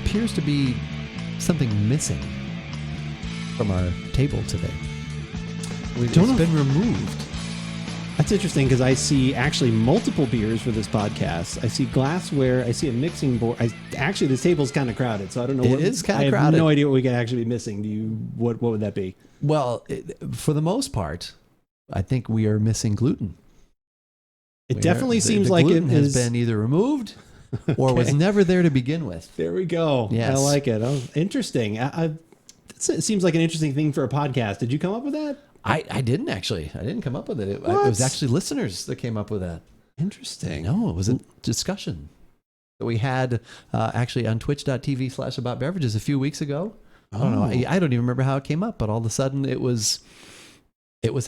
appears to be something missing from our table today. It's been removed. That's interesting because I see actually multiple beers for this podcast. I see glassware. I see a mixing board. Actually, this table's kind of crowded, so I don't know. It is kind of crowded. I have no idea what we could actually be missing. What would that be? Well, for the most part, I think we are missing gluten. It definitely seems like it has been either removed or was never there to begin with. There we go. Yes. I like it. Oh, interesting. It seems like an interesting thing for a podcast. Did you come up with that? I didn't actually. I didn't come up with it. It was actually listeners that came up with that. Interesting. No, it was a discussion that we had actually on twitch.tv/AboutBeverages a few weeks ago. I don't know. I don't even remember how it came up, but all of a sudden it was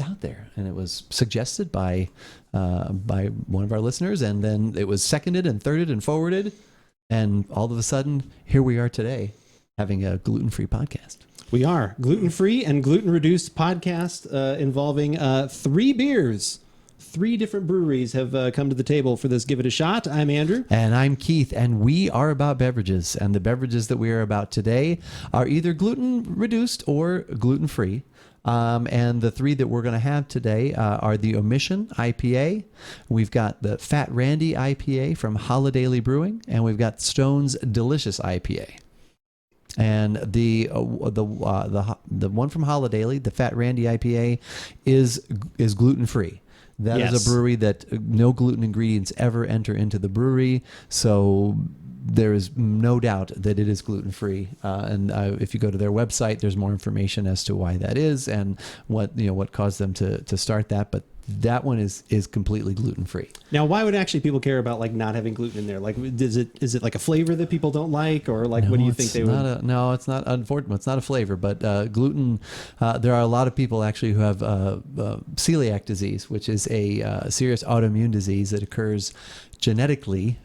out there, and it was suggested by one of our listeners, and then it was seconded and thirded and forwarded, and all of a sudden here we are today having a gluten-free podcast. We are gluten-free and gluten-reduced podcast involving 3 beers. 3 different breweries have come to the table for this Give It a Shot. I'm Andrew. And I'm Keith, and we are About Beverages. And the beverages that we are about today are either gluten-reduced or gluten-free. And the 3 that we're going to have today are the Omission IPA. We've got the Fat Randy IPA from Holidaily Brewing, and we've got Stone's Delicious IPA. And the one from Holidaily, the Fat Randy IPA, is gluten free. That is a brewery that no gluten ingredients ever enter into the brewery, so there is no doubt that it is gluten free. And if you go to their website, there's more information as to why that is and what caused them to start that. But that one is completely gluten free. Now, why would actually people care about like not having gluten in there? Like, is it like a flavor that people don't like, or like what do you think they would? No, it's not. Unfortunately, it's not a flavor, but gluten. There are a lot of people actually who have celiac disease, which is a serious autoimmune disease that occurs genetically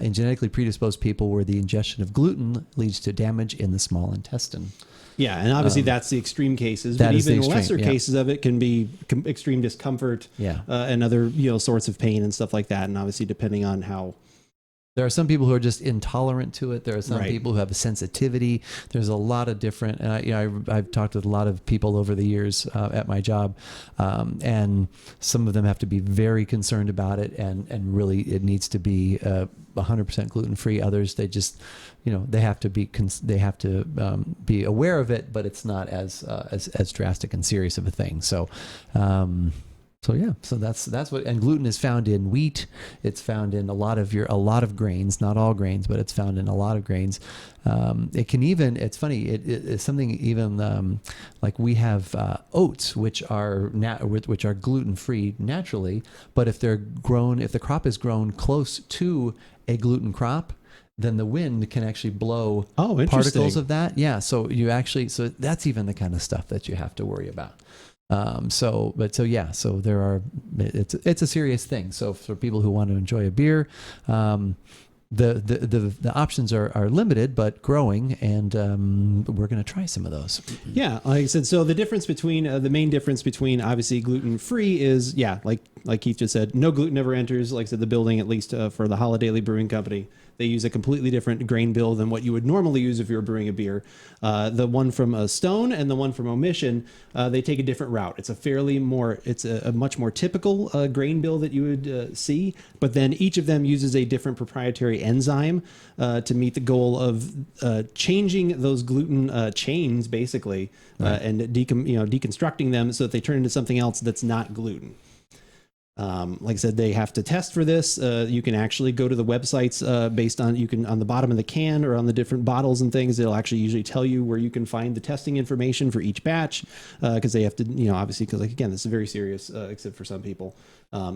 in genetically predisposed people, where the ingestion of gluten leads to damage in the small intestine. Yeah, and obviously that's the extreme cases, but even lesser cases of it can be extreme discomfort and other sorts of pain and stuff like that. And obviously depending on how... There are some people who are just intolerant to it. There are some people who have a sensitivity. There's a lot of different... I've talked with a lot of people over the years at my job, and some of them have to be very concerned about it, and really it needs to be 100% gluten-free. Others, they just... they have to be aware of it, but it's not as drastic and serious of a thing. So that's what. And gluten is found in wheat. It's found in a lot of grains, not all grains, but it's found in a lot of grains. It can even. It's funny. It's something even like we have oats, which are gluten free naturally, but if the crop is grown close to a gluten crop, then the wind can actually blow particles of that. Yeah. So that's even the kind of stuff that you have to worry about. So there are, it's a serious thing. So for people who want to enjoy a beer, the options are limited but growing, and we're going to try some of those. Yeah, like I said, so the difference between the main difference between obviously gluten free is like Keith just said, no gluten ever enters. Like I said, the building, at least for the Holidaily Brewing Company, they use a completely different grain bill than what you would normally use if you were brewing a beer. The one from Stone and the one from Omission, they take a different route. It's a much more typical grain bill that you would see, but then each of them uses a different proprietary enzyme to meet the goal of changing those gluten chains, basically, and deconstructing them so that they turn into something else that's not gluten. Like I said, they have to test for this. You can actually go to the websites based on, on the bottom of the can or on the different bottles and things, it'll actually usually tell you where you can find the testing information for each batch, because they have to, obviously, because again, this is very serious, except for some people.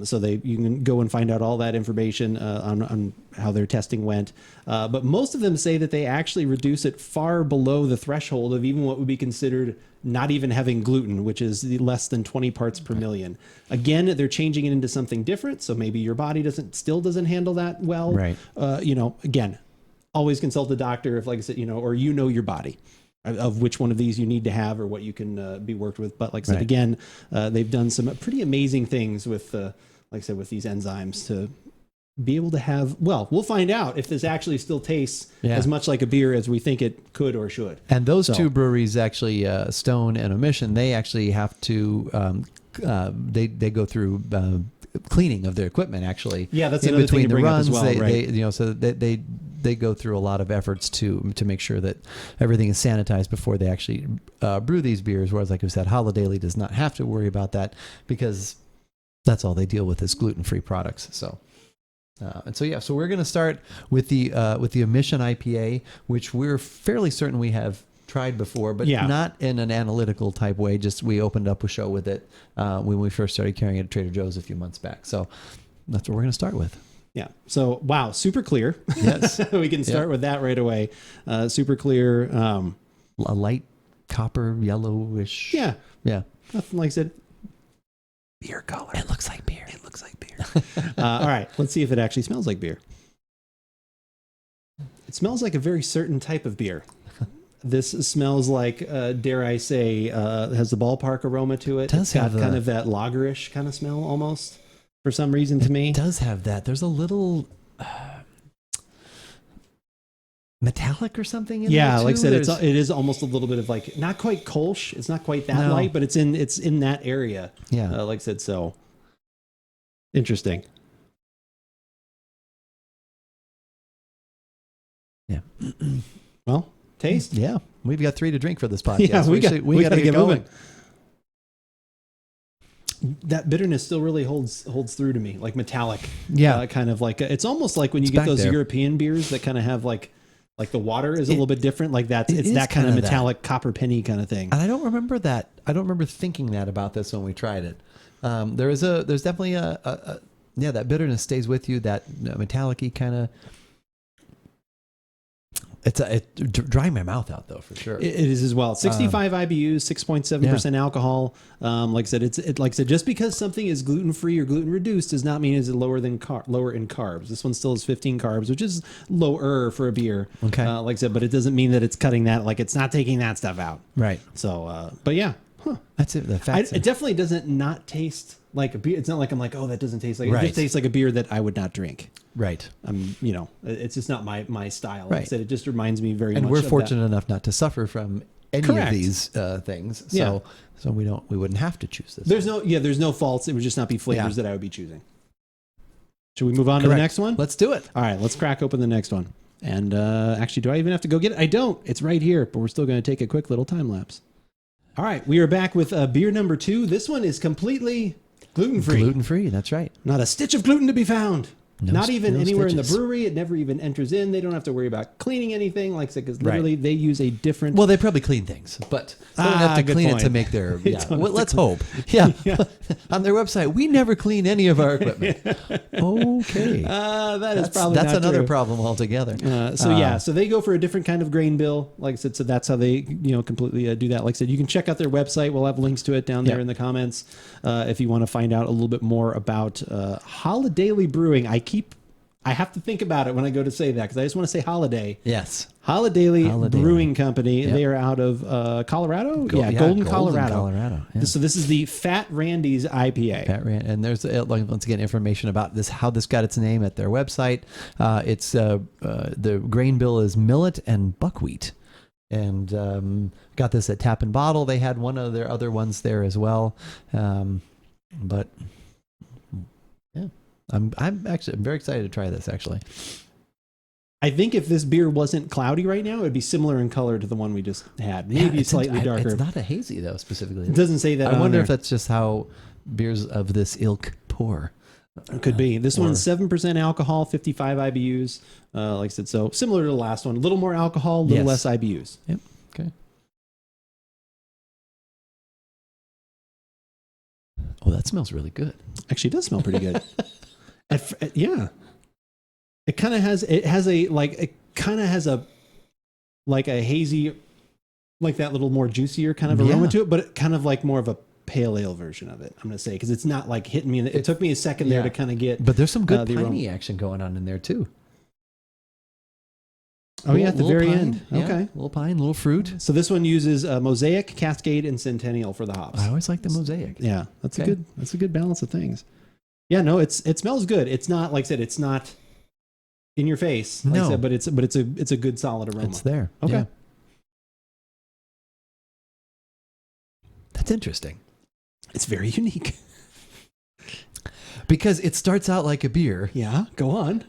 So you can go and find out all that information on how their testing went. But most of them say that they actually reduce it far below the threshold of even what would be considered not even having gluten, which is less than 20 parts per million. Again, they're changing it into something different. So maybe your body still doesn't handle that well. Right. Again, always consult a doctor if, like I said, or your body of which one of these you need to have or what you can be worked with. But like I said, again, they've done some pretty amazing things with, like I said, with these enzymes to be able to have, well, we'll find out if this actually still tastes Yeah. as much like a beer as we think it could or should. And those two breweries, actually, Stone and Omission, they actually have to they go through cleaning of their equipment. Actually, Yeah, that's in another between thing to the bring runs. up as well, They, right? you know, so they go through a lot of efforts to make sure that everything is sanitized before they actually brew these beers. Whereas, like I said, Holidaily does not have to worry about that because that's all they deal with is gluten-free products. So. So we're going to start with the Omission IPA, which we're fairly certain we have tried before, but not in an analytical type way. Just we opened up a show with it when we first started carrying it at Trader Joe's a few months back. So that's what we're going to start with. Yeah. So, wow, super clear. Yes. We can start with that right away. Super clear. A light copper yellowish. Yeah. Yeah. Nothing like I said. Beer color. It looks like beer. It looks like beer. All right. Let's see if it actually smells like beer. It smells like a very certain type of beer. This smells like, dare I say, has the ballpark aroma to it. It does it's got have kind of that lagerish kind of smell almost for some reason to me. It does have that. There's a little metallic or something in there too. Like I said, it is almost a little bit of like, not quite Kolsch. It's not quite that light, but it's in that area. Yeah. Like I said, so interesting. Yeah. Well, taste. Yeah. We've got 3 to drink for this podcast. Yeah, we got to get going. moving. That bitterness still really holds through to me, like metallic. Yeah. Kind of like, it's almost like when you It's get back those there. European beers that kind of have like the water is a little bit different. Like that, it it's is that kind of kinda metallic copper penny kind of thing. And I don't remember that. I don't remember thinking that about this when we tried it. There's definitely that bitterness stays with you. That metallic-y kind of. It drying my mouth out though for sure. It is as well. 65 IBUs, 6.7% alcohol. Like I said, like I said, just because something is gluten free or gluten reduced does not mean it's lower in carbs. This one still has 15 carbs, which is lower for a beer. Okay. Like I said, but it doesn't mean that it's cutting that. Like it's not taking that stuff out. Right. So, but yeah, That's it. The fact it definitely doesn't not taste like a beer. It's not like I'm like, oh, that doesn't taste like. It just tastes like a beer that I would not drink. Right. It's just not my style. Right. Like I said, it just reminds me very much. And we're of fortunate enough not to suffer from any of these things. So we wouldn't have to choose this. There's no faults. It would just not be flavors that I would be choosing. Should we move on to the next one? Let's do it. All right, let's crack open the next one. And actually, do I even have to go get it? I don't. It's right here, but we're still going to take a quick little time lapse. All right, we are back with beer number 2. This one is completely gluten-free. Gluten-free, that's right. Not a stitch of gluten to be found. Not even anywhere stitches. in the brewery. It never even enters in. They don't have to worry about cleaning anything. Like I said, because literally they use a different... Well, they probably clean things, but they don't have to good clean point. it to make their... Yeah. Well, let's hope. Yeah. On their website, we never clean any of our equipment. Okay. That's another true. problem altogether. So they go for a different kind of grain bill. Like I said, so that's how they completely do that. Like I said, you can check out their website. We'll have links to it down there in the comments if you want to find out a little bit more about Holidaily Brewing. I have to think about it when I go to say that because I just want to say Holiday. Yes. Holidaily Brewing Company. Yep. They are out of Colorado. Golden, Colorado. Yeah. So this is the Fat Randy's IPA. And there's once again information about this, how this got its name at their website. It's the grain bill is millet and buckwheat, and got this at Tap and Bottle. They had one of their other ones there as well, but yeah, I'm very excited to try this actually. I think if this beer wasn't cloudy right now, it would be similar in color to the one we just had. Maybe slightly darker. It's not a hazy though, specifically. It doesn't say that. I wonder if that's just how beers of this ilk pour. It could be. This one's 7% alcohol, 55 IBUs. Like I said, so similar to the last one. A little more alcohol, a little less IBUs. Yep. Okay. Oh, that smells really good. Actually, it does smell pretty good. Yeah. It kind of has a hazy, like that little more juicier kind of aroma to it, but it kind of like more of a pale ale version of it, I'm going to say, because it's not like hitting me. It took me a second there to kind of get. But there's some good piney action going on in there too. Oh, yeah, at the very pine, end. Yeah, okay. Little pine, little fruit. So this one uses Mosaic, Cascade, and Centennial for the hops. I always like the Mosaic. Yeah, that's a good balance of things. Yeah, no, it smells good. It's not, like I said, it's not in your face, like I No. said, but it's a good solid aroma. It's there. Okay. Yeah. That's interesting. It's very unique. Because it starts out like a beer Yeah, go on.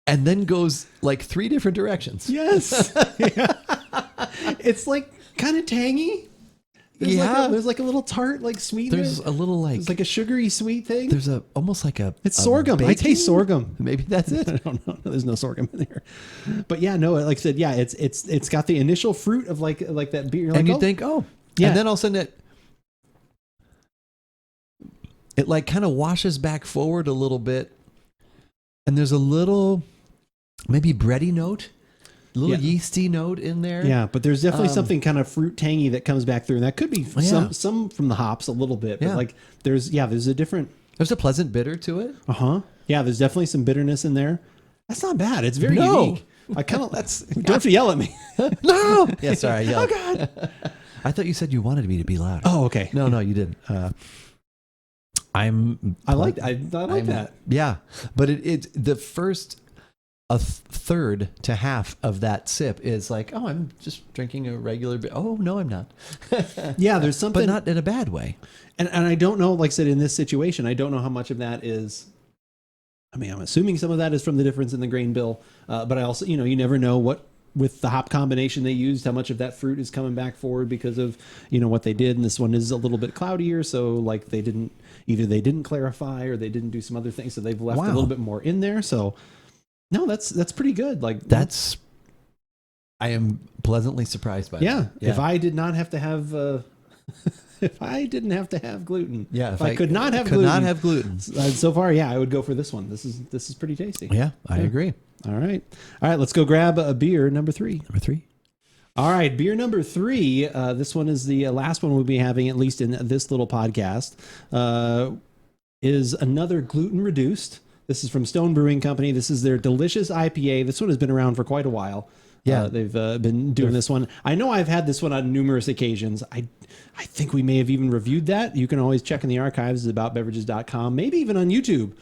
and then goes like 3 different directions. Yes. Yeah. It's like kind of tangy. There's like a little tart, like sweetness. There's a little like It's like a sugary sweet thing. there's a almost like a It's a sorghum. I baking? taste sorghum. Maybe that's I it. don't know. There's no sorghum in there. But yeah, no, like I said, yeah, it's got the initial fruit of like that beer. You're And like, you think, oh, Yeah. and then all of a sudden it like kind of washes back forward a little bit, and there's a little maybe bready note, a little Yeah. yeasty note in there. yeah, but there's definitely something kind of fruit tangy that comes back through, and that could be Yeah. some from the hops a little bit. But Yeah. like there's a different. There's a pleasant bitter to it. Yeah, there's definitely some bitterness in there. That's not bad. It's very No. unique. I kind of don't have to yell at me. No. Yeah, sorry. I yelled. Oh God. I thought you said you wanted me to be louder. Oh, okay. No, you didn't. I like that. Yeah, but it the first third to half of that sip is like, oh, I'm just drinking a regular beer. Oh no, I'm not. Yeah, there's something, But not in a bad way. and I don't know. Like I said, in this situation, I don't know how much of that is. I mean, I'm assuming some of that is from the difference in the grain bill, but I also, you never know what with the hop combination they used, how much of that fruit is coming back forward because of what they did. And this one is a little bit cloudier, so like they didn't clarify or they didn't do some other things, so they've left a little bit more in there. So no, that's pretty good. Like I am pleasantly surprised by yeah. that. If I did not have to have if I didn't have to have gluten, if I could not have gluten. So far, yeah, I would go for this one. This is pretty tasty. Yeah, I agree. All right. Let's go grab a beer number 3. Number 3. All right, beer number 3. This one is the last one we'll be having, at least in this little podcast. Is another gluten reduced. This is from Stone Brewing Company. This is their delicious IPA. This one has been around for quite a while. Yeah. They've been doing this one. I know I've had this one on numerous occasions. I think we may have even reviewed that. You can always check in the archives at AboutBeverages.com, maybe even on YouTube.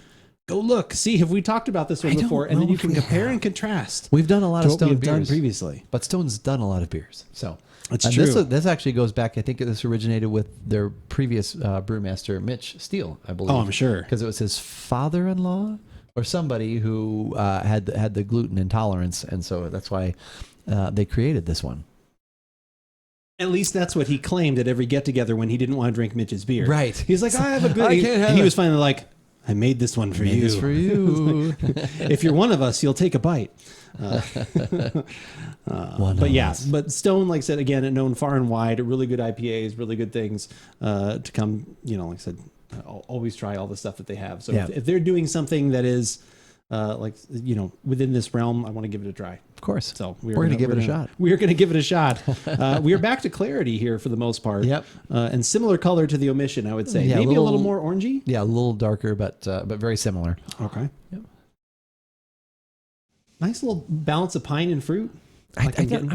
Go look, see if we talked about this one before, and then you can compare and contrast. We've done a lot of Stone beers done previously, but Stone's done a lot of beers. So it's true. This actually goes back. I think this originated with their previous brewmaster, Mitch Steele, I believe. Oh, I'm sure, because it was his father-in-law or somebody who had the gluten intolerance, and so that's why they created this one. At least that's what he claimed at every get-together when he didn't want to drink Mitch's beer. Right. He's like, I have a good. I can't have he it. was finally like, I made this one for you. This for you. If you're one of us, you'll take a bite. But yeah, but Stone, like I said, again, known far and wide, really good IPAs, really good things to come. Like I said, I'll always try all the stuff that they have. So if they're doing something that is within this realm, I want to give it a try. Of course. So we're going to give it a shot. We are going to give it a shot. We are back to clarity here for the most part. Yep. And similar color to the Omission, I would say. Yeah, maybe a little more orangey. Yeah, a little darker, but very similar. Okay. Yep. Nice little balance of pine and fruit. I'm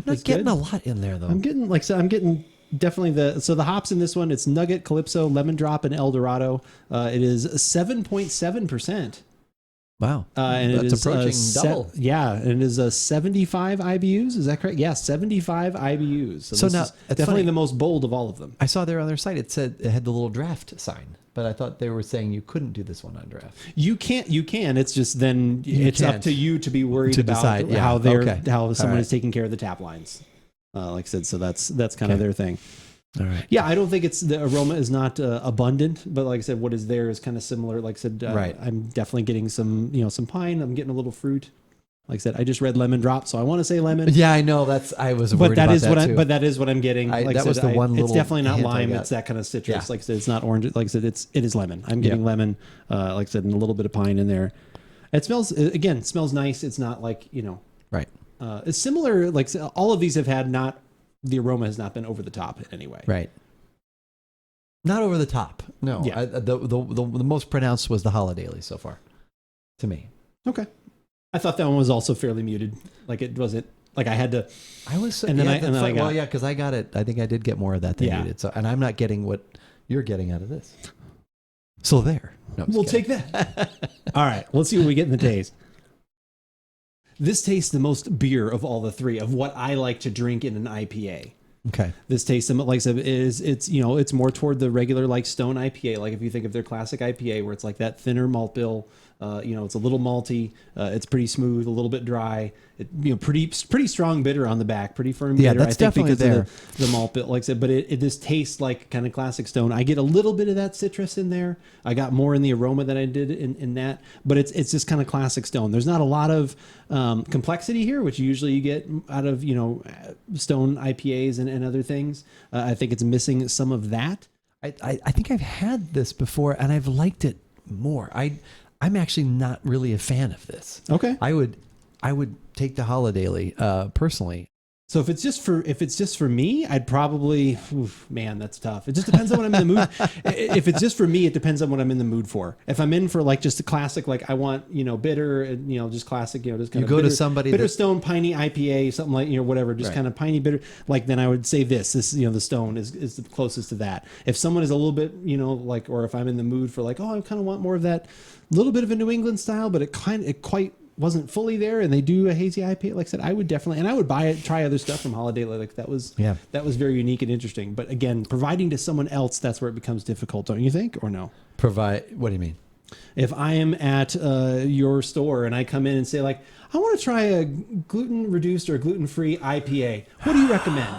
not getting a lot in there though. I'm getting definitely the hops in this one. It's Nugget, Calypso, Lemon Drop, and El Dorado. It is 7.7%. Wow. And that's it is approaching double. And it is a 75 IBUs. Is that correct? Yeah, 75 IBUs. So now is definitely funny. the most bold of all of them. I saw there on their site it said it had the little draft sign, but I thought they were saying you couldn't do this one on draft. You can. It's just then it's up to you to be worried to about decide, yeah. how someone right. is taking care of the tap lines. Like I said, so that's kind of their thing. All right. Yeah, I don't think the aroma is not abundant, but like I said, what is there is kind of similar. Like I said, right. I'm definitely getting some pine. I'm getting a little fruit. Like I said, I just read lemon drop, so I want to say lemon. Yeah, I know. I was worried about that too. But that is what I'm getting. Like that was the one little it's definitely not hint I lime. got. It's that kind of citrus. Yeah. Like I said, it's not orange. Like I said, it is lemon. I'm getting lemon. Like I said, and a little bit of pine in there. It smells nice. It's not like right. It's similar. Like all of these have had the aroma has not been over the top in any way. Right. Not over the top. No. Yeah. The most pronounced was the Holidaily so far, to me. Okay. I thought that one was also fairly muted. Like it wasn't like I had to. I was, and then I got. Well, yeah, because I got it. I think I did get more of that than you did. So, and I'm not getting what you're getting out of this. So there. No, I'm just We'll kidding. take that. All right, let's see what we get in the taste. This tastes the most beer of all the three of what I like to drink in an IPA. Okay. This tastes, like I said, it's more toward the regular like Stone IPA. Like if you think of their classic IPA, where it's like that thinner malt bill, it's a little malty, it's pretty smooth, a little bit dry, pretty strong bitter on the back, pretty firm bitter. Yeah, that's definitely because there. of the malt bill, like I said, but it this tastes like kind of classic Stone. I get a little bit of that citrus in there. I got more in the aroma than I did in that, but it's just kind of classic Stone. There's not a lot of complexity here, which usually you get out of Stone IPAs and other things. I think it's missing some of that. I think I've had this before and I've liked it more. I'm actually not really a fan of this. Okay. I would take the Holidaily personally. So if it's just for me, I'd probably, man, that's tough. It just depends on what I'm in the mood. If it's just for me, it depends on what I'm in the mood for. If I'm in for like just a classic, like I want, bitter, just classic, just kind You of go bitter, to somebody bitter that- Stone piney IPA, something like, whatever, just Right. kind of piney bitter. Like then I would say this, the Stone is the closest to that. If someone is a little bit, or if I'm in the mood for like, I kind of want more of that little bit of a New England style, but it quite wasn't fully there, and they do a hazy IPA, like I said, I would definitely, and I would buy it, try other stuff from Holidaily. Like that was very unique and interesting. But again, providing to someone else, that's where it becomes difficult, don't you think, or no? What do you mean? If I am at your store and I come in and say like, I want to try a gluten reduced or gluten free IPA, what do you recommend?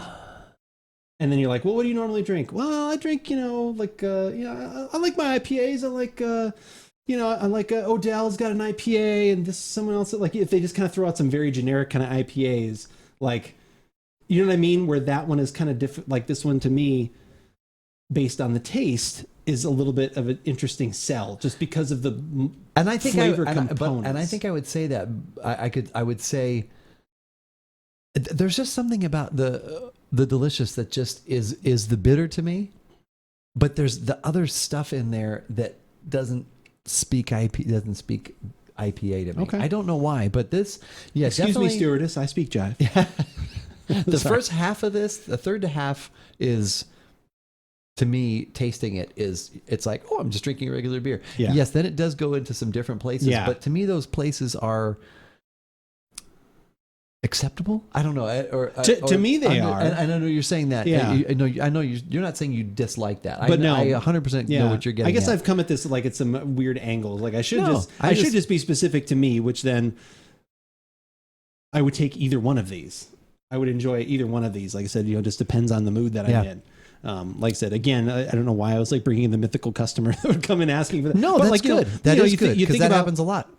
And then you're like, well, what do you normally drink? Well, I drink, I like my IPAs. I like, I like Odell's got an IPA, and this someone else, like if they just kind of throw out some very generic kind of IPAs, like, you know what I mean? Where that one is kind of different. Like this one to me, based on the taste, is a little bit of an interesting sell just because of the flavor components. And I think I would say that I would say there's just something about the delicious that just is the bitter to me, but there's the other stuff in there that doesn't speak IPA to me. Okay. I don't know why, but this, Excuse definitely, me, stewardess, I speak jive. the Sorry. first half of this, the third to half is, to me, tasting it's like, I'm just drinking a regular beer. Yeah. Yes, then it does go into some different places, Yeah. but to me, those places are acceptable. I don't know. To me, they are. And I know you're saying that. Yeah. I know you're not saying you dislike that. But I 100% know what you're getting I guess at. I've come at this like at some weird angles. Like I should No, I should just be specific to me, which then I would take either one of these. I would enjoy either one of these. Like I said, it just depends on the mood that I'm in. Like I said, again, I don't know why I was like bringing in the mythical customer that would come and asking for that. No, But that's like, good. That is good because that happens a lot.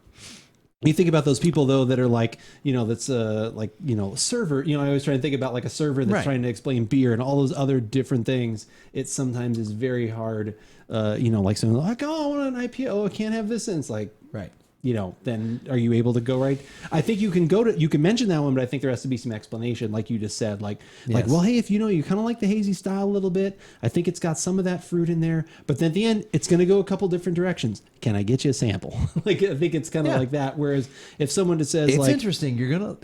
You think about those people though that are like, that's like, server, I always try to think about like a server that's Right. trying to explain beer and all those other different things. It sometimes is very hard, like someone like, I want an IPA. I can't have this. And it's like, Right. Then are you able to go right? I think you can mention that one, but I think there has to be some explanation, like you just said, like, well, hey, if you kind of like the hazy style a little bit, I think it's got some of that fruit in there, but then at the end, it's going to go a couple different directions. Can I get you a sample? Like, I think it's kind of like that. Whereas if someone just says, It's like, interesting. You're gonna,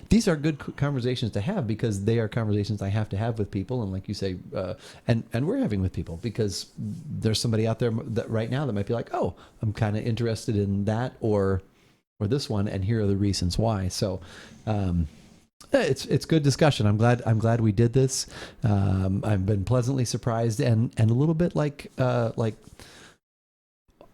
these are good conversations to have because they are conversations I have to have with people, and like you say, and we're having with people because there's somebody out there that right now that might be like, I'm kind of interested in that or this one, and here are the reasons why. So, it's good discussion. I'm glad we did this. I've been pleasantly surprised and a little bit like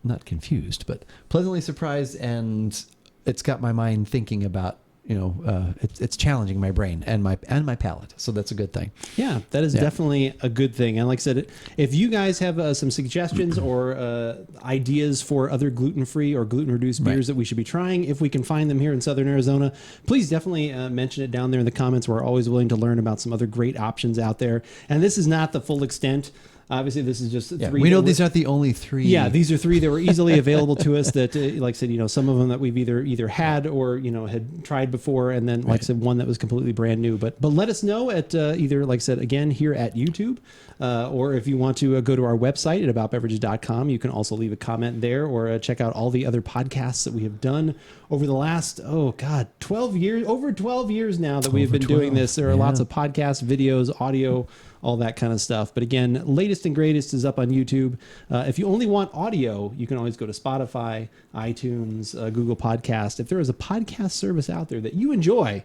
not confused, but pleasantly surprised, and it's got my mind thinking about, it's challenging my brain and my palate. So that's a good thing. Yeah, that is definitely a good thing. And like I said, if you guys have some suggestions or ideas for other gluten-free or gluten-reduced beers that we should be trying, if we can find them here in Southern Arizona, please definitely mention it down there in the comments. We're always willing to learn about some other great options out there. And this is not the full extent. Obviously, this is just three. We know these aren't the only three. Yeah, these are three that were easily available to us. That, like I said, some of them that we've either had or had tried before, and then like I said, one that was completely brand new. But let us know at either, like I said, again here at YouTube, or if you want to go to our website at AboutBeverages.com, you can also leave a comment there, or check out all the other podcasts that we have done over the last 12 years, over 12 years now that we have been doing this. There are lots of podcasts, videos, audio, all that kind of stuff. But again, latest and greatest is up on YouTube. If you only want audio, you can always go to Spotify, iTunes, Google Podcast. If there is a podcast service out there that you enjoy,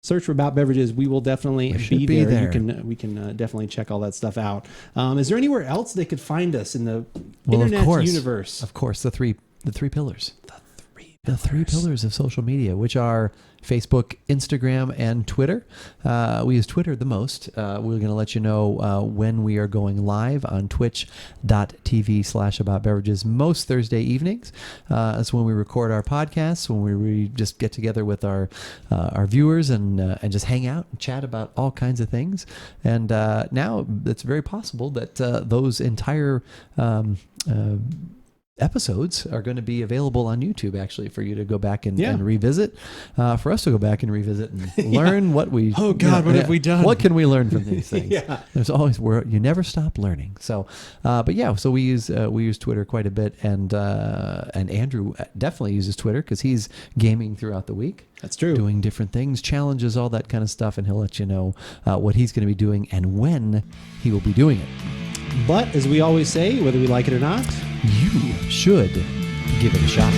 search for About Beverages. We will definitely be there. We can definitely check all that stuff out. Is there anywhere else they could find us in the internet universe? Of course, the three pillars. The three pillars of social media, which are Facebook, Instagram, and Twitter. We use Twitter the most. We're going to let you know when we are going live on twitch.tv/AboutBeverages most Thursday evenings. That's when we record our podcasts, when we just get together with our viewers and just hang out and chat about all kinds of things. And now it's very possible that those entire episodes are going to be available on YouTube, actually, for you to go back and revisit, for us to go back and revisit and learn what we... Oh, God, what have we done? What can we learn from these things? There's always... you never stop learning. So, so we use Twitter quite a bit, and Andrew definitely uses Twitter because he's gaming throughout the week. That's true. Doing different things, challenges, all that kind of stuff, and he'll let you know what he's going to be doing and when he will be doing it. But as we always say, whether we like it or not, you should give it a shot.